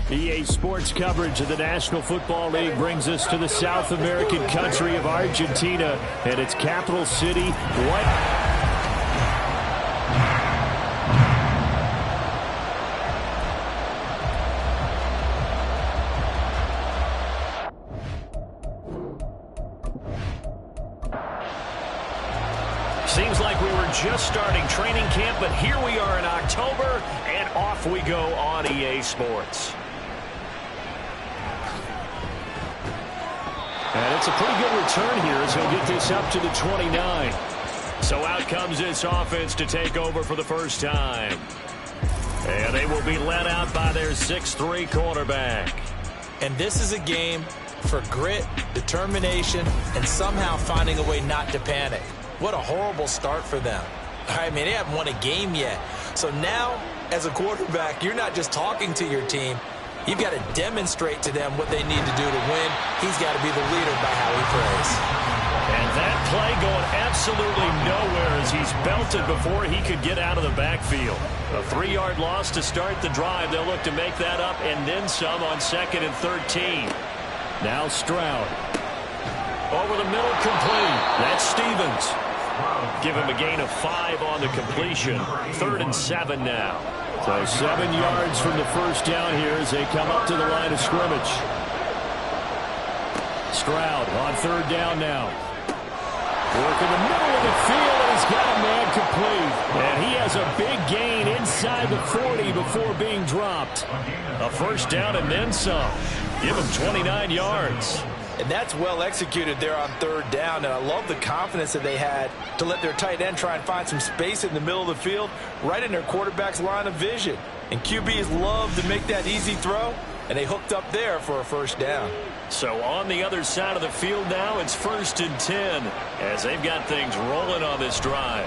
EA Sports coverage of the National Football League brings us to the South American country of Argentina and its capital city. Seems like we were just starting training camp, but here we are in October, and off we go on EA Sports. And it's a pretty good return here as he'll get this up to the 29. So out comes this offense to take over for the first time. And they will be led out by their 6'3" quarterback. And this is a game for grit, determination, and somehow finding a way not to panic. What a horrible start for them. I mean, they haven't won a game yet. So now, as a quarterback, you're not just talking to your team. You've got to demonstrate to them what they need to do to win. He's got to be the leader by how he plays. And that play going absolutely nowhere as he's belted before he could get out of the backfield. A 3-yard loss to start the drive. They'll look to make that up and then some on 2nd and 13. Now Stroud. Over the middle, complete. That's Stevens. Give him a gain of 5 on the completion. 3rd and 7 now. So 7 yards from the first down here as they come up to the line of scrimmage. Stroud on 3rd down now. Work in the middle of the field, and he's got a man complete. And he has a big gain inside the 40 before being dropped. A first down and then some. Give him 29 yards. And that's well executed there on 3rd down. And I love the confidence that they had to let their tight end try and find some space in the middle of the field, right in their quarterback's line of vision. And QBs love to make that easy throw, and they hooked up there for a first down. So on the other side of the field now, it's 1st and 10 as they've got things rolling on this drive.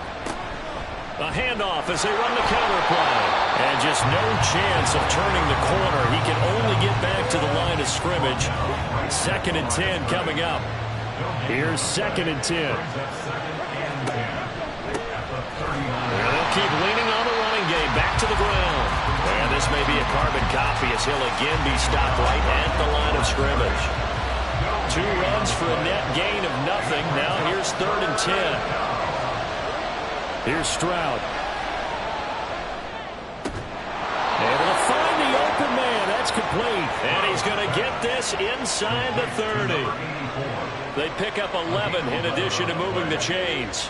A handoff as they run the counter play. And just no chance of turning the corner. He can only get back to the line of scrimmage. 2nd and 10 coming up. Here's 2nd and 10. They'll keep leaning on the running game. Back to the ground. And this may be a carbon copy as he'll again be stopped right at the line of scrimmage. 2 runs for a net gain of nothing. Now here's 3rd and 10. Here's Stroud. Able to find the open man. That's complete. And he's going to get this inside the 30. They pick up 11 in addition to moving the chains.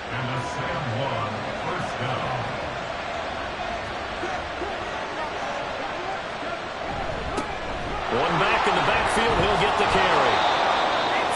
One back in the backfield. He'll get the carry.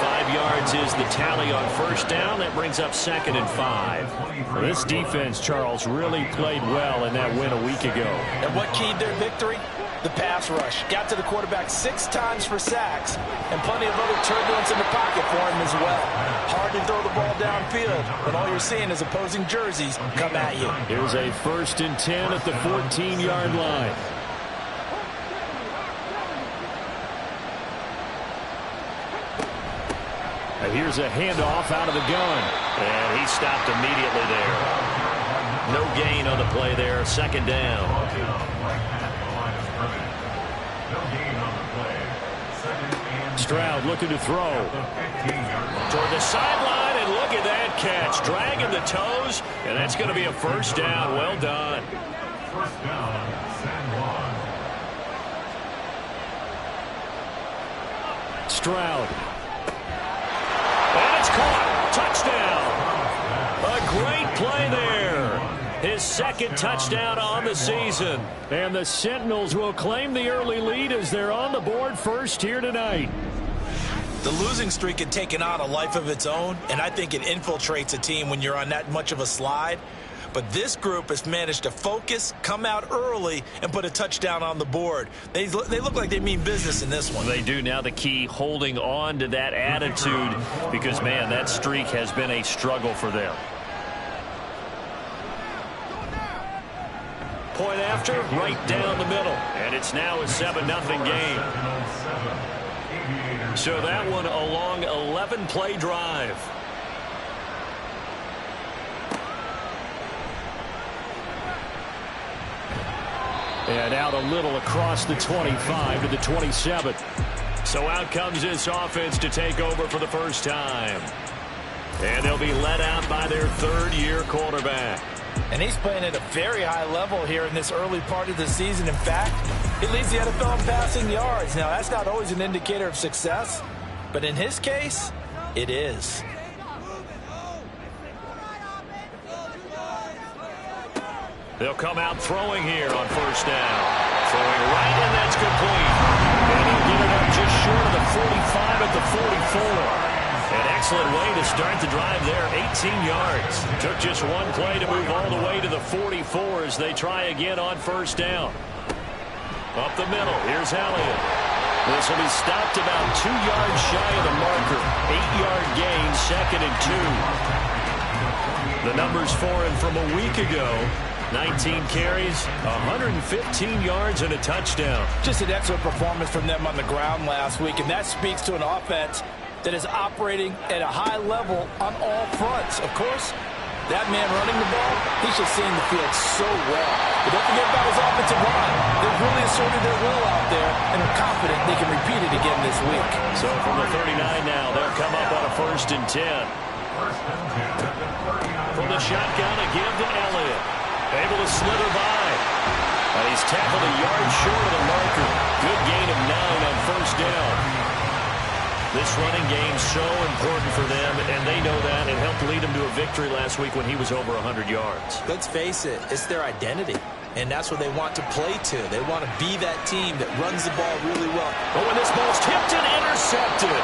5 yards is the tally on first down. That brings up 2nd and 5. This defense, Charles, really played well in that win a week ago. And what keyed their victory? The pass rush. Got to the quarterback 6 times for sacks, and plenty of other turbulence in the pocket for him as well. Hard to throw the ball downfield, but all you're seeing is opposing jerseys come at you. Here's a 1st and 10 at the 14-yard line. Here's a handoff out of the gun. And he stopped immediately there. No gain on the play there. 2nd down. Stroud looking to throw. Toward the sideline, and look at that catch. Dragging the toes, and that's going to be a first down. Well done. First down, San Juan. Stroud. And it's caught. Touchdown. A great play there. His 2nd touchdown on the season. And the Sentinels will claim the early lead as they're on the board first here tonight. The losing streak had taken on a life of its own, and I think it infiltrates a team when you're on that much of a slide. But this group has managed to focus, come out early, and put a touchdown on the board. They look like they mean business in this one. They do. Now the key, holding on to that attitude, because, man, that streak has been a struggle for them. Point after, right down the middle. And it's now a 7-0 game. So that one a long 11-play drive. And out a little across the 25 to the 27. So out comes this offense to take over for the first time. And they'll be led out by their third-year quarterback. And he's playing at a very high level here in this early part of the season. In fact, he leads the NFL in passing yards. Now, that's not always an indicator of success, but in his case, it is. They'll come out throwing here on first down. Throwing right, and that's complete. And he'll get it up just short of the 45 at the 44. An excellent way to start the drive there, 18 yards. Took just one play to move all the way to the 44 as they try again on first down. Up the middle, here's Elliott. This will be stopped about 2 yards shy of the marker. 8-yard gain, 2nd and 2. The numbers for him from a week ago. 19 carries, 115 yards, and a touchdown. Just an excellent performance from them on the ground last week, and that speaks to an offense that is operating at a high level on all fronts. Of course, that man running the ball, he's just seeing the field so well. But don't forget about his offensive line. They've really asserted their will out there and are confident they can repeat it again this week. So from the 39 now, they'll come up on a 1st and 10. From the shotgun, a give to Elliott. Able to slither by. And he's tackled a yard short of the marker. Good gain of 9 on first down. This running game so important for them, and they know that. It helped lead them to a victory last week when he was over 100 yards. Let's face it, it's their identity, and that's what they want to play to. They want to be that team that runs the ball really well. Oh, and this ball's tipped and intercepted.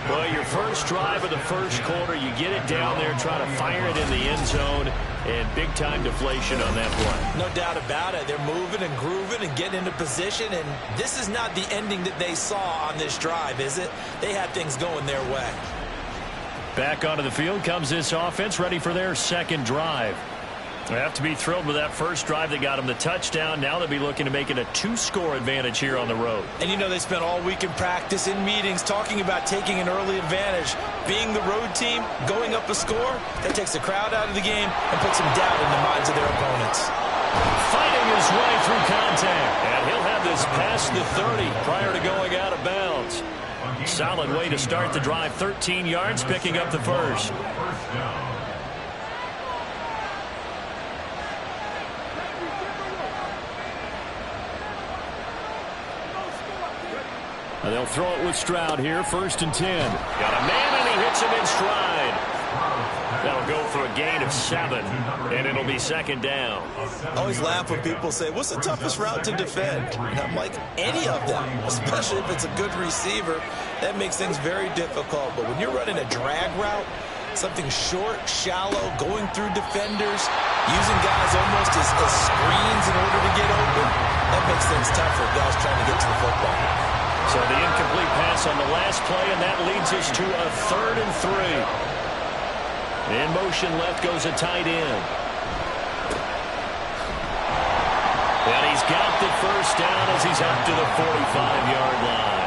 Well, your first drive of the first quarter, you get it down there, try to fire it in the end zone, and big-time deflation on that play. No doubt about it. They're moving and grooving and getting into position, and this is not the ending that they saw on this drive, is it? They had things going their way. Back onto the field comes this offense, ready for their second drive. They have to be thrilled with that first drive that got them the touchdown. Now they'll be looking to make it a 2-score advantage here on the road. And you know they spent all week in practice, in meetings, talking about taking an early advantage. Being the road team, going up a score, that takes the crowd out of the game and puts some doubt in the minds of their opponents. Fighting his way through contact. And he'll have this past the 30 prior to going out of bounds. Solid way to start the drive. 13 yards, picking up the first. And they'll throw it with Stroud here, 1st and 10. Got a man, and he hits him in stride. That'll go for a gain of 7, and it'll be 2nd down. I always laugh when people say, what's the toughest route to defend? And I'm like, any of them, especially if it's a good receiver. That makes things very difficult. But when you're running a drag route, something short, shallow, going through defenders, using guys almost as screens in order to get open, that makes things tough for guys trying to get to the football. So the incomplete pass on the last play, and that leads us to a 3rd and 3. In motion left goes a tight end. And he's got the first down as he's up to the 45-yard line.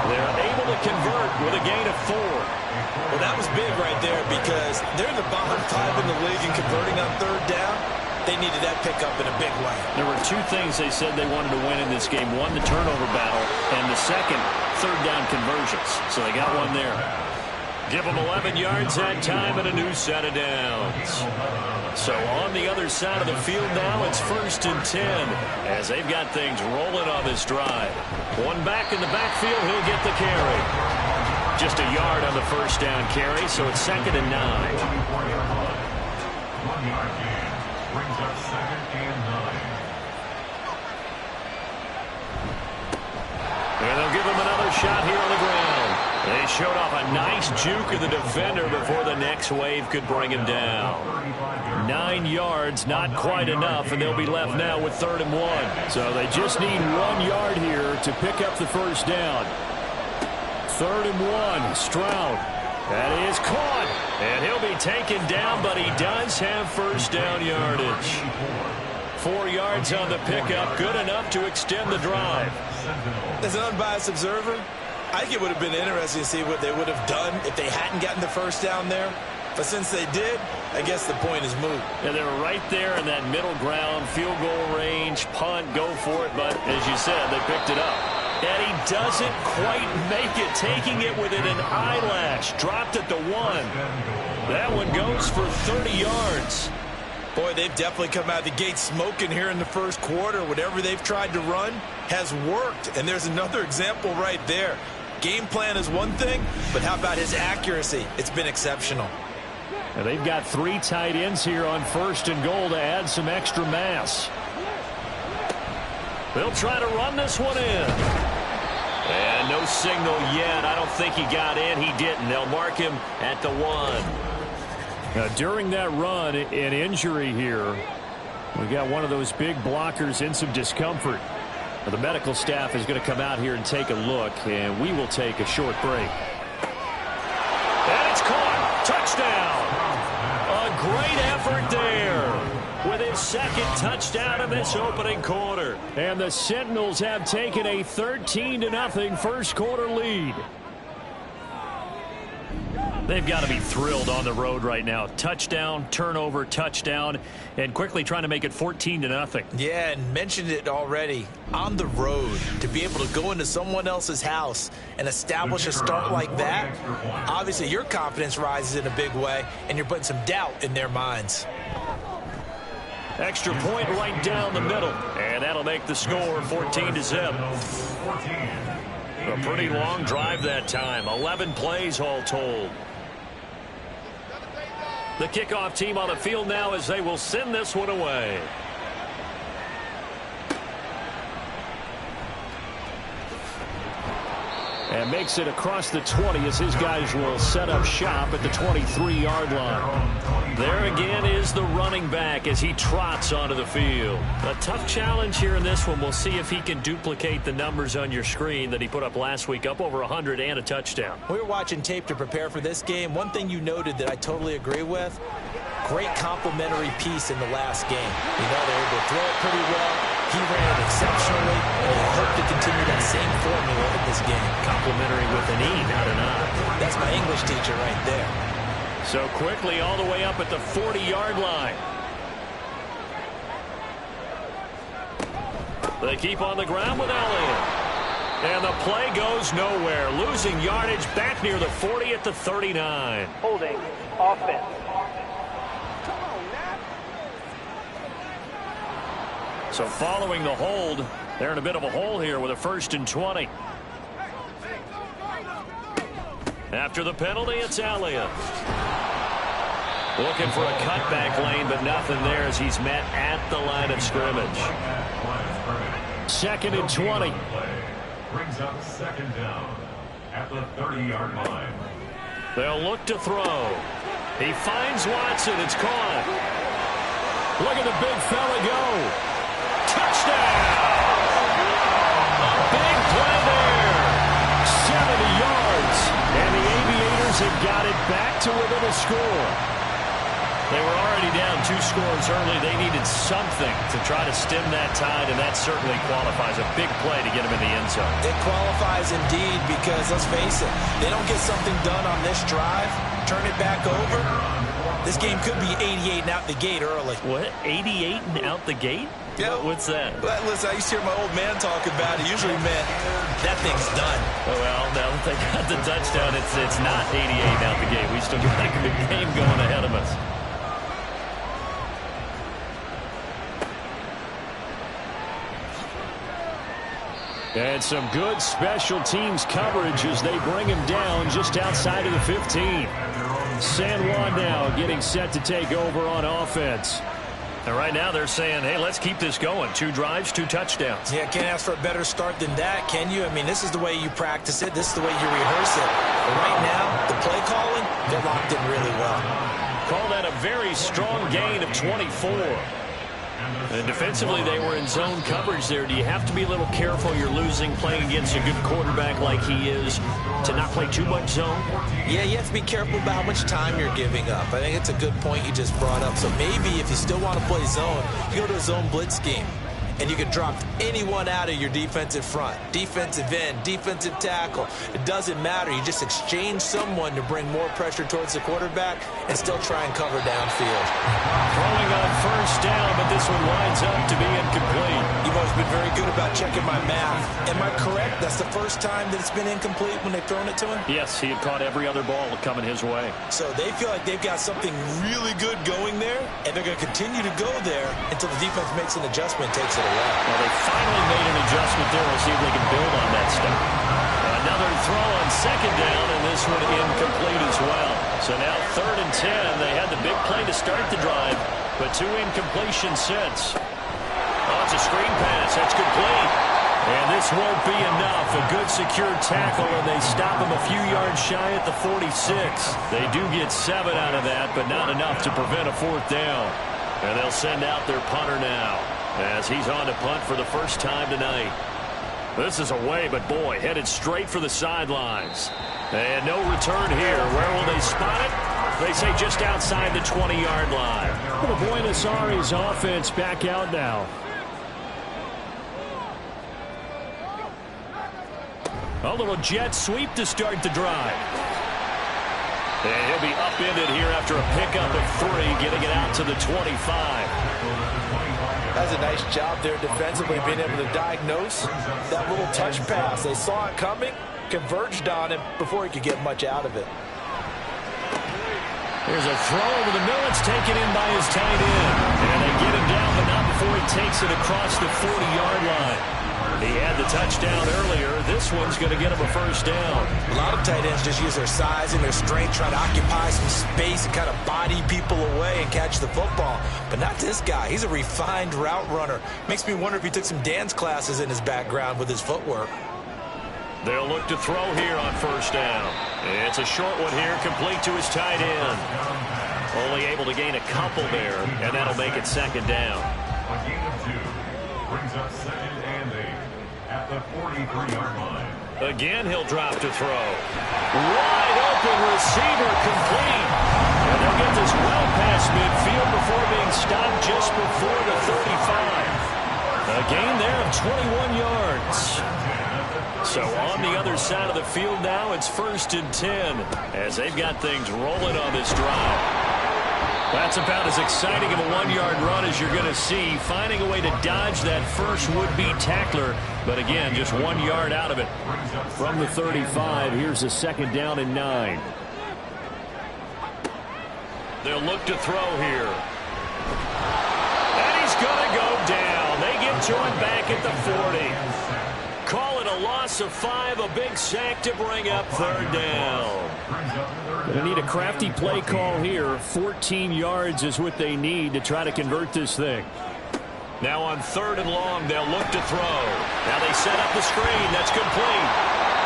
They're able to convert with a gain of 4. Well, that was big right there because they're in the bottom 5 in the league and converting on 3rd down. They needed that pickup in a big way. There were 2 things they said they wanted to win in this game. One, the turnover battle, and the second, 3rd down conversions. So they got one there. Give them 11 yards that time and a new set of downs. So on the other side of the field now, it's 1st and 10 as they've got things rolling on this drive. One back in the backfield, he'll get the carry. Just a yard on the first down carry, so it's 2nd and 9. 1 yard gain brings up 2nd and 9. And they'll give him another shot here on the ground. They showed off a nice juke of the defender before the next wave could bring him down. 9 yards, not quite enough, and they'll be left now with 3rd and 1. So they just need 1 yard here to pick up the first down. 3rd and 1, Stroud. That is caught, and he'll be taken down, but he does have first down yardage. 4 yards on the pickup, good enough to extend the drive. As an unbiased observer, I think it would have been interesting to see what they would have done if they hadn't gotten the first down there. But since they did, I guess the point is moot. And they were right there in that middle ground, field goal range, punt, go for it. But as you said, they picked it up. And he doesn't quite make it, taking it within an eyelash. Dropped at the 1. That one goes for 30 yards. Boy, they've definitely come out of the gate smoking here in the first quarter. Whatever they've tried to run has worked. And there's another example right there. Game plan is one thing, but how about his accuracy? It's been exceptional. And they've got 3 tight ends here on 1st and goal to add some extra mass. They'll try to run this one in. And no signal yet. I don't think he got in. He didn't. They'll mark him at the 1. Now, during that run, an injury here. We got one of those big blockers in some discomfort. Now, the medical staff is going to come out here and take a look, and we will take a short break. And it's caught. Touchdown. A great effort there. With his 2nd touchdown in this opening quarter. And the Sentinels have taken a 13-0 first quarter lead. They've got to be thrilled on the road right now. Touchdown, turnover, touchdown, and quickly trying to make it 14-0. Yeah, and mentioned it already. On the road, to be able to go into someone else's house and establish a start like that, obviously your confidence rises in a big way, and you're putting some doubt in their minds. Extra point right down the middle, and that'll make the score 14-0. A pretty long drive that time. 11 plays all told. The kickoff team on the field now as they will send this one away. And makes it across the 20 as his guys will set up shop at the 23-yard line. There again is the running back as he trots onto the field. A tough challenge here in this one. We'll see if he can duplicate the numbers on your screen that he put up last week, up over 100 and a touchdown. We were watching tape to prepare for this game. One thing you noted that I totally agree with, great complimentary piece in the last game. You know, they were able to throw it pretty well. He ran it exceptionally, and I hope to continue that same formula in this game. Complimentary with an E, not an I. That's my English teacher right there. So quickly all the way up at the 40-yard line. They keep on the ground with Elliott. And the play goes nowhere. Losing yardage back near the 40 at the 39. Holding offense. So following the hold, they're in a bit of a hole here with a 1st and 20. After the penalty, it's Elliott. Looking for a cutback lane, but nothing there as he's met at the line of scrimmage. 2nd and 20. Brings up 2nd down at the 30-yard line. They'll look to throw. He finds Watson. It's caught. Look at the big fella go. Touchdown! A big play there. 70 yards. And the Aviators have got it back to within a score. They were already down 2 scores early. They needed something to try to stem that tide, and that certainly qualifies. A big play to get them in the end zone. It qualifies indeed because, let's face it, they don't get something done on this drive, turn it back over, this game could be 88 and out the gate early. What? 88 and out the gate? Yeah. What's that? But listen, I used to hear my old man talk about it. Usually meant that thing's done. Oh, well, now that they got the touchdown, it's not 88 out the gate. We still got a good game going ahead of us. And some good special teams coverage as they bring him down just outside of the 15. San Juan now getting set to take over on offense. And right now they're saying, hey, let's keep this going. 2 drives, 2 touchdowns. Yeah, can't ask for a better start than that, can you? I mean, this is the way you practice it. This is the way you rehearse it. But right now, the play calling, they're locked in really well. Call that a very strong gain of 24. And defensively, they were in zone coverage there. Do you have to be a little careful? You're losing, playing against a good quarterback like he is, to not play too much zone? Yeah, you have to be careful about how much time you're giving up. I think it's a good point you just brought up. So maybe if you still want to play zone, you go to a zone blitz scheme. and you can drop anyone out of your defensive front. Defensive end, defensive tackle. It doesn't matter. You just exchange someone to bring more pressure towards the quarterback and still try and cover downfield. Throwing on first down, but this one winds up to be incomplete. You've always been very good about checking my math. Am I correct? That's the first time that it's been incomplete when they've thrown it to him? Yes, he had caught every other ball coming his way. So they feel like they've got something really good going there, and they're going to continue to go there until the defense makes an adjustment and takes it away. Well, they finally made an adjustment there. We'll see if they can build on that stuff. Another throw on second down, and this one incomplete as well. So now 3rd and 10. They had the big play to start the drive, but 2 incompletions since. Oh, it's a screen pass. That's complete. And this won't be enough. A good secure tackle, and they stop him a few yards shy at the 46. They do get 7 out of that, but not enough to prevent a 4th down. And they'll send out their punter now as he's on to punt for the first time tonight. This is away, but boy, headed straight for the sidelines. And no return here. Where will they spot it? They say just outside the 20-yard line. The Buenos Aires offense back out now. A little jet sweep to start the drive. And he'll be upended here after a pickup of 3, getting it out to the 25. That's a nice job there defensively, being able to diagnose that little touch pass. They saw it coming, converged on him before he could get much out of it. There's a throw over the middle. It's taken in by his tight end. And they get him down, but not before he takes it across the 40-yard line. He had the touchdown earlier. This one's going to get him a first down. A lot of tight ends just use their size and their strength, try to occupy some space and kind of body people away and catch the football. But not this guy. He's a refined route runner. Makes me wonder if he took some dance classes in his background with his footwork. They'll look to throw here on first down. It's a short one here, complete to his tight end. Only able to gain a couple there, and that'll make it 2nd down. A gain of 2 brings up 2nd and 8 at the 43-yard line. Again, he'll drop to throw. Wide open receiver, complete. And they'll get this well past midfield before being stopped just before the 35. A gain there of 21 yards. So on the other side of the field now, it's 1st and 10 as they've got things rolling on this drive. That's about as exciting of a 1-yard run as you're going to see, finding a way to dodge that first would-be tackler. But again, just 1 yard out of it. From the 35, here's a 2nd down and 9. They'll look to throw here. And he's going to go down. They get to him back at the 40. Call it a loss of 5, a big sack to bring up 3rd down. Going to need a crafty play call here. 14 yards is what they need to try to convert this thing. Now on 3rd and long, they'll look to throw. Now they set up the screen. That's complete.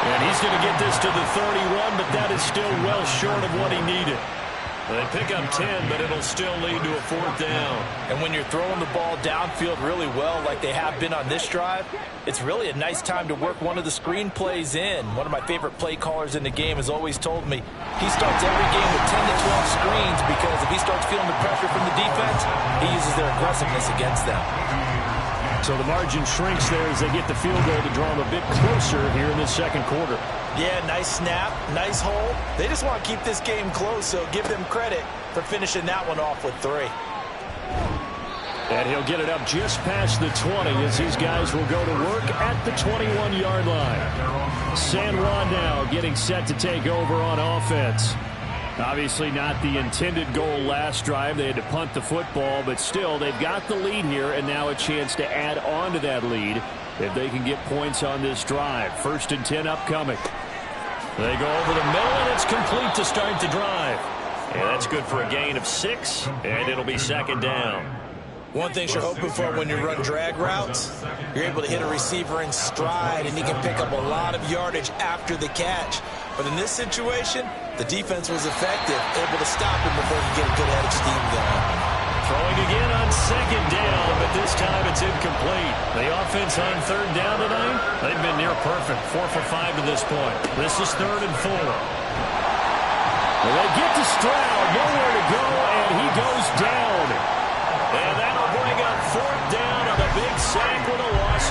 And he's going to get this to the 31, but that is still well short of what he needed. They pick up 10, but it'll still lead to a 4th down. And when you're throwing the ball downfield really well like they have been on this drive, it's really a nice time to work one of the screen plays in. One of my favorite play callers in the game has always told me he starts every game with 10 to 12 screens because if he starts feeling the pressure from the defense, he uses their aggressiveness against them. So the margin shrinks there as they get the field goal to draw them a bit closer here in the 2nd quarter. Yeah, nice snap, nice hold. They just want to keep this game close, so give them credit for finishing that one off with 3. And he'll get it up just past the 20 as these guys will go to work at the 21-yard line. San Juan now getting set to take over on offense. Obviously not the intended goal last drive. They had to punt the football, but still they've got the lead here and now a chance to add on to that lead if they can get points on this drive. 1st and 10 upcoming. They go over the middle, and it's complete to start the drive. And that's good for a gain of 6, and it'll be 2nd down. One thing you're hoping for when you run drag routes, you're able to hit a receiver in stride, and he can pick up a lot of yardage after the catch. But in this situation, the defense was effective, able to stop him before he could get a good head of steam going. Throwing again on 2nd down, but this time it's incomplete. The offense on 3rd down tonight, they've been near perfect. 4 for 5 to this point. This is 3rd and 4. Well, they get to Stroud, nowhere to go, and he goes down. And that'll bring up 4th down on the big sack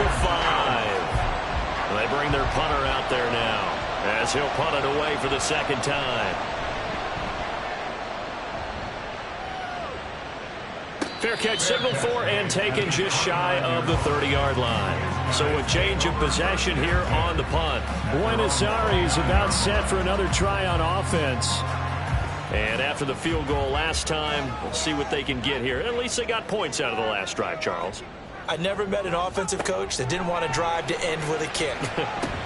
loss of 5. They bring their punter out there now as he'll punt it away for the second time. Fair catch signal for and taken just shy of the 30-yard line. So a change of possession here on the punt. Buenos Aires about set for another try on offense. And after the field goal last time, we'll see what they can get here. At least they got points out of the last drive, Charles. I never met an offensive coach that didn't want to drive to end with a kick.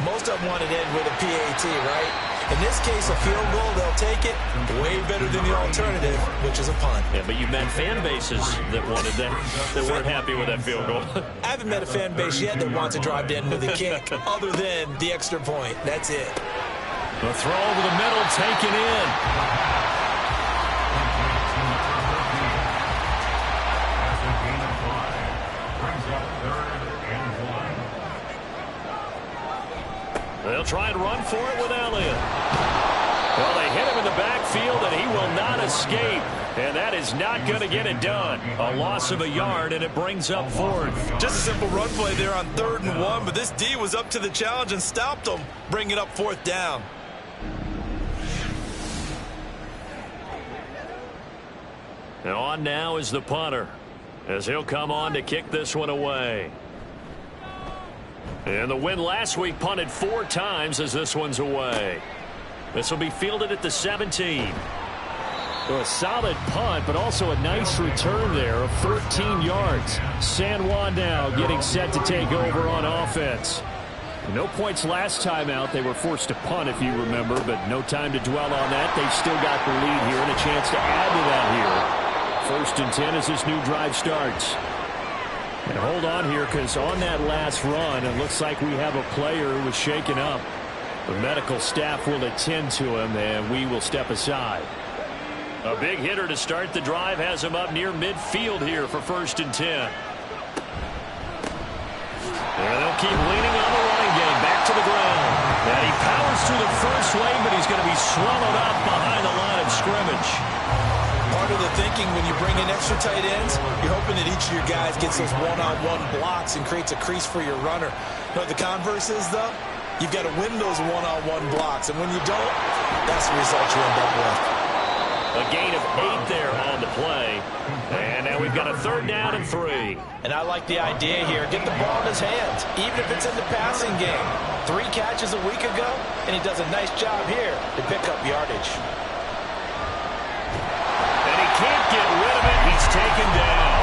Most of them wanted to end with a PAT, right? In this case, a field goal, they'll take it. Way better than the alternative, which is a punt. Yeah, but you met fan bases that wanted that, that weren't happy with that field goal. I haven't met a fan base yet that wants to drive to end with a kick, other than the extra point. That's it. The throw over the middle, taken in. They'll try and run for it with Elliott. Well, they hit him in the backfield, and he will not escape. And that is not going to get it done. A loss of a yard, and it brings up 4th. Just a simple run play there on 3rd and 1, but this D was up to the challenge and stopped them, bringing up 4th down. And on now is the punter, as he'll come on to kick this one away. And the win last week punted 4 times as this one's away. This will be fielded at the 17. So a solid punt, but also a nice return there of 13 yards. San Juan now getting set to take over on offense. No points last time out. They were forced to punt, if you remember, but no time to dwell on that. They've still got the lead here and a chance to add to that here. 1st and 10 as this new drive starts. And hold on here, because on that last run, it looks like we have a player who was shaken up. The medical staff will attend to him, and we will step aside. A big hitter to start the drive has him up near midfield here for 1st and 10. And they'll keep leaning on the running game. Back to the ground. And he powers through the first wave, but he's going to be swallowed up behind the line of scrimmage. Part of the thinking when you bring in extra tight ends, you're hoping that each of your guys gets those one-on-one blocks and creates a crease for your runner. But the converse is, though, you've got to win those one-on-one blocks. And when you don't, that's the result you end up with. A gain of 8 there on the play. And now we've got a 3rd down and 3. And I like the idea here. Get the ball in his hands, even if it's in the passing game. 3 catches a week ago, and he does a nice job here to pick up yardage. And he can't get rid of it. He's taken down.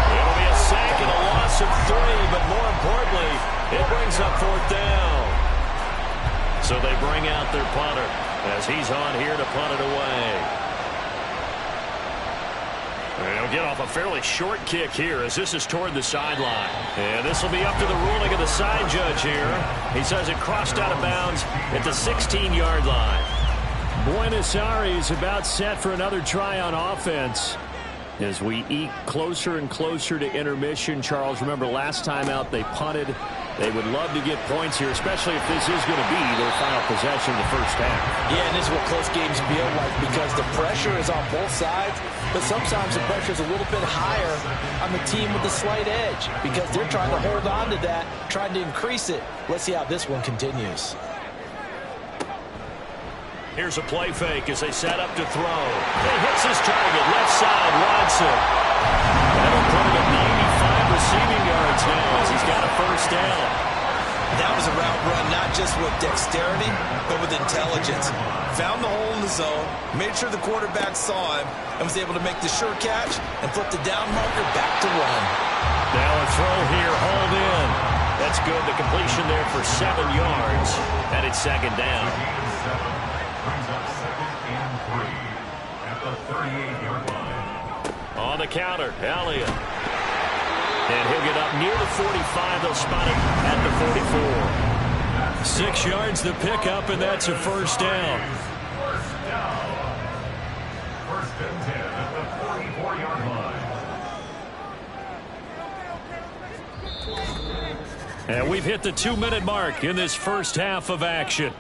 It'll be a sack and a loss of 3, but more importantly, it brings up 4th down. So they bring out their punter as he's on here to punt it away. And he'll get off a fairly short kick here as this is toward the sideline. And this will be up to the ruling of the side judge here. He says it crossed out of bounds at the 16-yard line. Buenos Aires about set for another try on offense. As we eke closer and closer to intermission, Charles, remember last time out they punted. They would love to get points here, especially if this is going to be their final possession of the first half. Yeah, and this is what close games feel like because the pressure is on both sides, but sometimes the pressure is a little bit higher on the team with the slight edge because they're trying to hold on to that, trying to increase it. Let's see how this one continues. Here's a play fake as they set up to throw. He hits his target, left side, Watson. That'll put him at 95 receiving yards now as he's got a 1st down. That was a route run not just with dexterity, but with intelligence. Found the hole in the zone, made sure the quarterback saw him, and was able to make the sure catch and flip the down marker back to run. Now a throw here, hauled in. That's good. The completion there for 7 yards, and it's 2nd down. Brings up 2nd and 3 at the 38-yard line. On the counter, Elliott. And he'll get up near the 45. They'll spot him at the 44. 6 yards the pickup, and that's a 1st down. 1st down. 1st and 10 at the 44-yard line. And we've hit the 2-minute mark in this first half of action.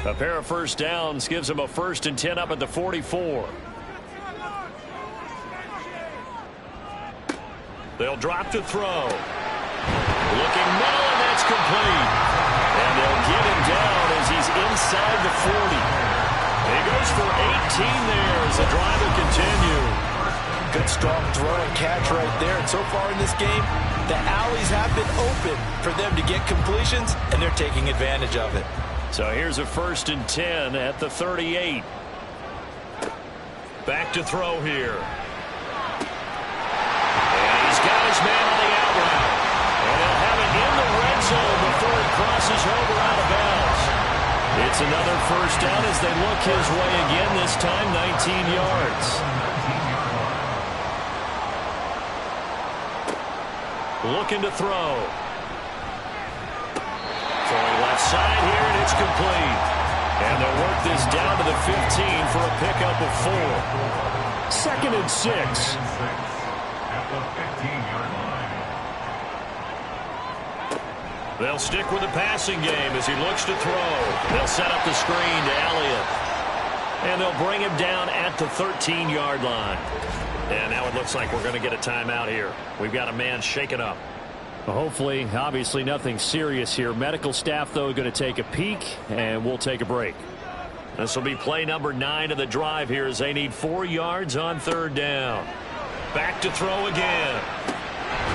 A pair of 1st downs gives them a 1st and 10 up at the 44. They'll drop to throw. Looking middle, and that's complete. And they'll get him down as he's inside the 40. He goes for 18 there as the drive will continue. Good strong throw and catch right there. And so far in this game, the alleys have been open for them to get completions, and they're taking advantage of it. So here's a 1st and 10 at the 38. Back to throw here. And he's got his man on the out route. And he'll have it in the red zone before it crosses over out of bounds. It's another 1st down as they look his way again, this time 19 yards. Looking to throw. Throwing left side here, and it's complete. And they'll work this down to the 15 for a pickup of 4. 2nd and 6. At the 15-yard line. They'll stick with the passing game as he looks to throw. They'll set up the screen to Elliott. And they'll bring him down at the 13-yard line. And now it looks like we're going to get a timeout here. We've got a man shaken up. Well, hopefully, obviously nothing serious here. Medical staff, though, going to take a peek, and we'll take a break. This will be play number 9 of the drive here as they need 4 yards on 3rd down. Back to throw again.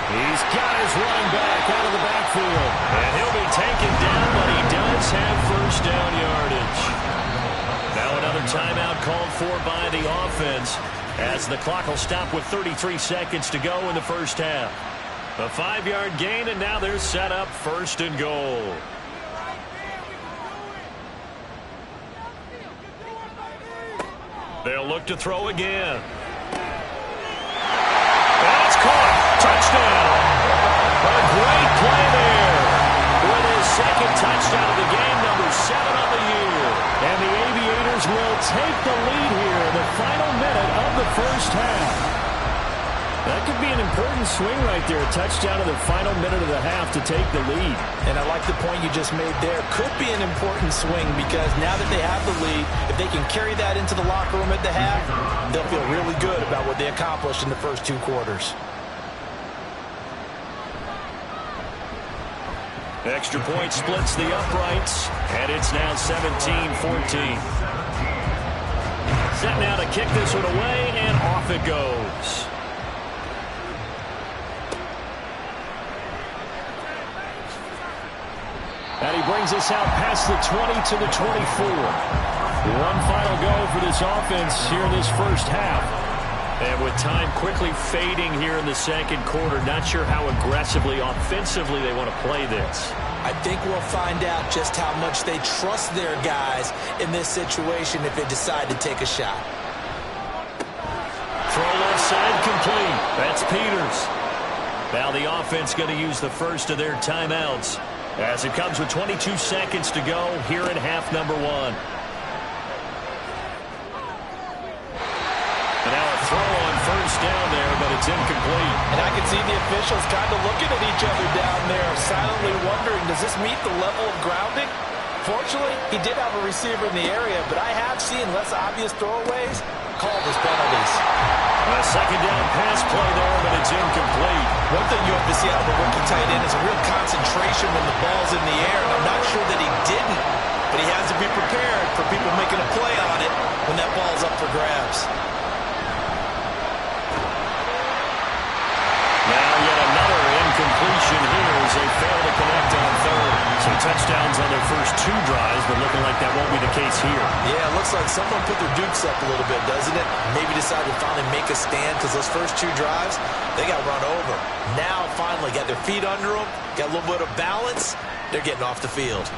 He's got his running back out of the backfield. And he'll be taken down, but he does have 1st down yardage. Now another timeout called for by the offense as the clock will stop with 33 seconds to go in the 1st half. A 5-yard gain, and now they're set up 1st and goal. They'll look to throw again. That's caught. Touchdown. A great play there. With his 2nd touchdown of the game, number 7 on the year. And the Aviators will take the lead here in the final minute of the 1st half. That could be an important swing right there. A touchdown in the final minute of the half to take the lead. And I like the point you just made there. Could be an important swing because now that they have the lead, if they can carry that into the locker room at the half, they'll feel really good about what they accomplished in the first 2 quarters. Extra point splits the uprights, and it's now 17-14. Set now to kick this one away, and off it goes. And he brings us out past the 20 to the 24. One final go for this offense here in this 1st half. And with time quickly fading here in the 2nd quarter, not sure how aggressively, offensively they want to play this. I think we'll find out just how much they trust their guys in this situation if they decide to take a shot. Throw left side complete. That's Peters. Now the offense going to use the 1st of their timeouts as it comes with 22 seconds to go here in half number 1. And now a throw on 1st down there, but it's incomplete. And I can see the officials kind of looking at each other down there, silently wondering, does this meet the level of grounding? Fortunately, he did have a receiver in the area, but I have seen less obvious throwaways called as penalties. A 2nd down pass play there, but it's incomplete. One thing you have to see out of a rookie tight end is a real concentration when the ball's in the air, and I'm not sure that he didn't, but he has to be prepared for people making a play on it when that ball's up for grabs. Now yet another incompletion here as they fail to connect on 3rd. So touchdowns on their first 2 drives, but looking like that won't be the case here. Yeah, it looks like someone put their dukes up a little bit, doesn't it? Maybe decided to finally make a stand because those first 2 drives, they got run over. Now finally got their feet under them, got a little bit of balance. They're getting off the field.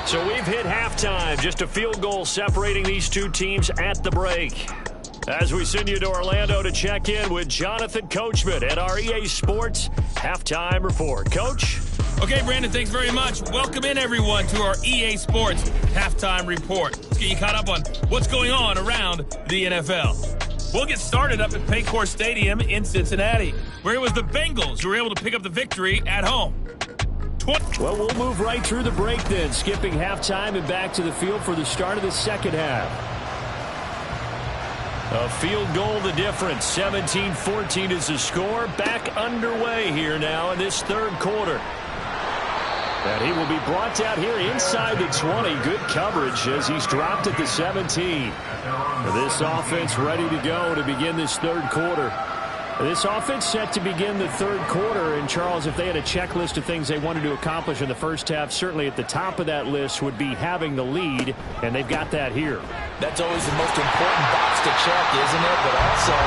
So we've hit halftime. Just a field goal separating these 2 teams at the break. As we send you to Orlando to check in with Jonathan Coachman at our EA Sports Halftime Report. Coach? Okay, Brandon, thanks very much. Welcome in, everyone, to our EA Sports Halftime Report. Let's get you caught up on what's going on around the NFL. We'll get started up at Paycor Stadium in Cincinnati, where it was the Bengals who were able to pick up the victory at home. Well, we'll move right through the break then, skipping halftime and back to the field for the start of the 2nd half. A field goal the difference. 17-14 is the score. Back underway here now in this third quarter. And he will be brought down here inside the 20. Good coverage as he's dropped at the 17. This offense ready to go to begin this third quarter. This offense set to begin the third quarter. And, Charles, if they had a checklist of things they wanted to accomplish in the first half, certainly at the top of that list would be having the lead, and they've got that here. That's always the most important box to check, isn't it? But also,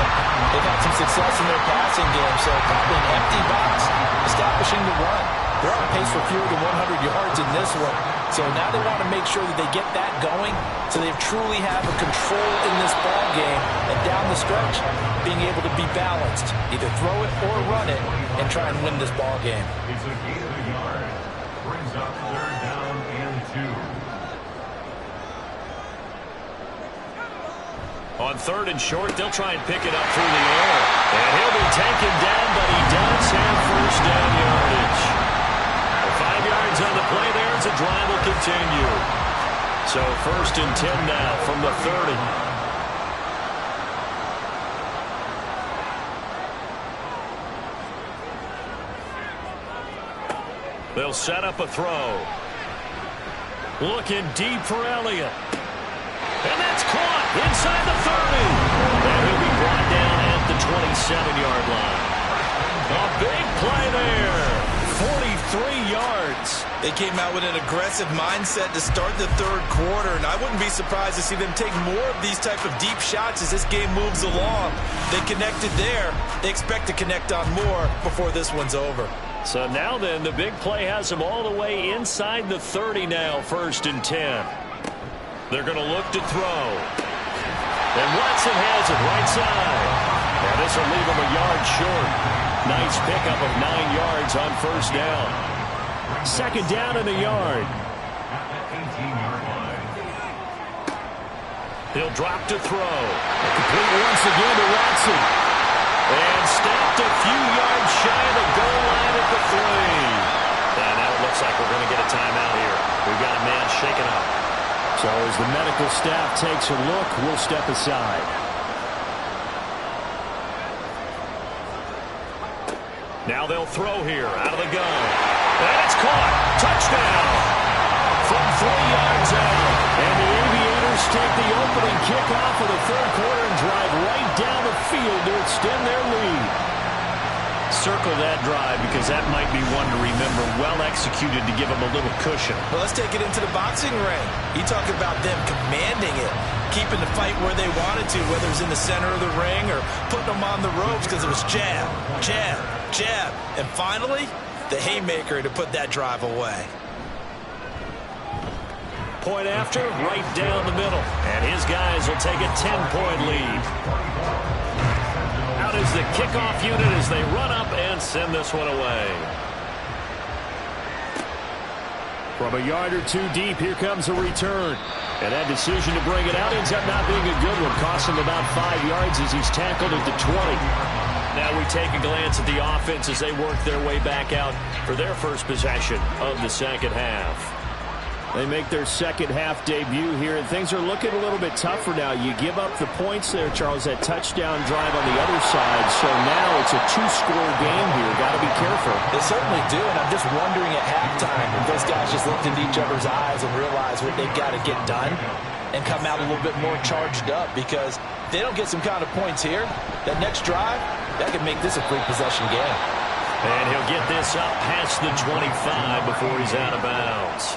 they've had some success in their passing game, so probably an empty box establishing the run. They're on pace for fewer than 100 yards in this one. So now they want to make sure that they get that going so they truly have a control in this ball game. And down the stretch, being able to be balanced. Either throw it or run it and try and win this ball game. It's a gain of a yard. Brings up third down and 2. On third and short, they'll try and pick it up through the air. And he'll be taken down, but he does have first down yardage. 5 yards on the play there as the drive will continue. So first and 10 now from the 30. They'll set up a throw. Looking deep for Elliott. And that's caught inside the 30. And he'll be brought down at the 27-yard line. A big play there. 43 yards. They came out with an aggressive mindset to start the third quarter, and I wouldn't be surprised to see them take more of these type of deep shots as this game moves along. They connected there. They expect to connect on more before this one's over. So now then, the big play has them all the way inside the 30 now, first and 10. They're going to look to throw. And Watson has it right side. Now this will leave him a yard short. Nice pickup of 9 yards on first down. Second down and a yard. At the 18-yard line. He'll drop to throw. Complete once again to Watson. And stopped a few yards shy of the goal line at the 3. And now it looks like we're going to get a timeout here. We've got a man shaken up. So as the medical staff takes a look, we'll step aside. Now they'll throw here out of the gun. And it's caught. Touchdown. From 3 yards out. And the Aviators take the opening kickoff of the third quarter and drive right down the field to extend their lead. Circle that drive because that might be one to remember. Well executed to give them a little cushion. Well, let's take it into the boxing ring. You talk about them commanding it, keeping the fight where they wanted to, whether it's in the center of the ring or putting them on the ropes because it was jab, jab, jab. And finally, the haymaker to put that drive away. Point after, right down the middle. And his guys will take a 10-point lead. Out is the kickoff unit as they run up and send this one away. From a yard or two deep, here comes a return. And that decision to bring it out ends up not being a good one. Cost him about 5 yards as he's tackled at the 20. Now we take a glance at the offense as they work their way back out for their first possession of the second half. They make their second half debut here, and things are looking a little bit tougher now. You give up the points there, Charles, that touchdown drive on the other side. So now it's a 2-score game here. Got to be careful. They certainly do, and I'm just wondering at halftime if those guys just looked into each other's eyes and realized what they've got to get done and come out a little bit more charged up, because if they don't get some kind of points here, that next drive, that could make this a free possession game. And he'll get this up past the 25 before he's out of bounds.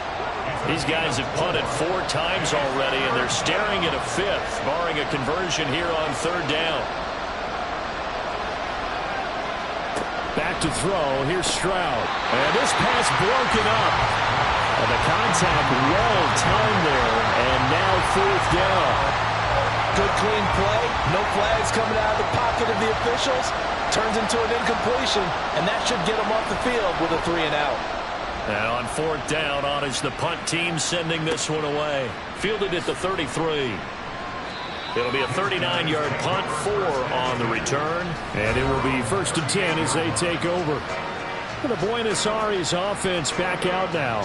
These guys have punted 4 times already, and they're staring at a 5th, barring a conversion here on third down. Back to throw. Here's Stroud. And this pass broken up. And the contact well timed there, and now fourth down. Good clean play. No flags coming out of the pocket of the officials. Turns into an incompletion, and that should get them off the field with a 3-and-out. And on fourth down, on is the punt team sending this one away. Fielded at the 33. It'll be a 39-yard punt, 4 on the return. And it will be first and 10 as they take over. And the Buenos Aires offense back out now.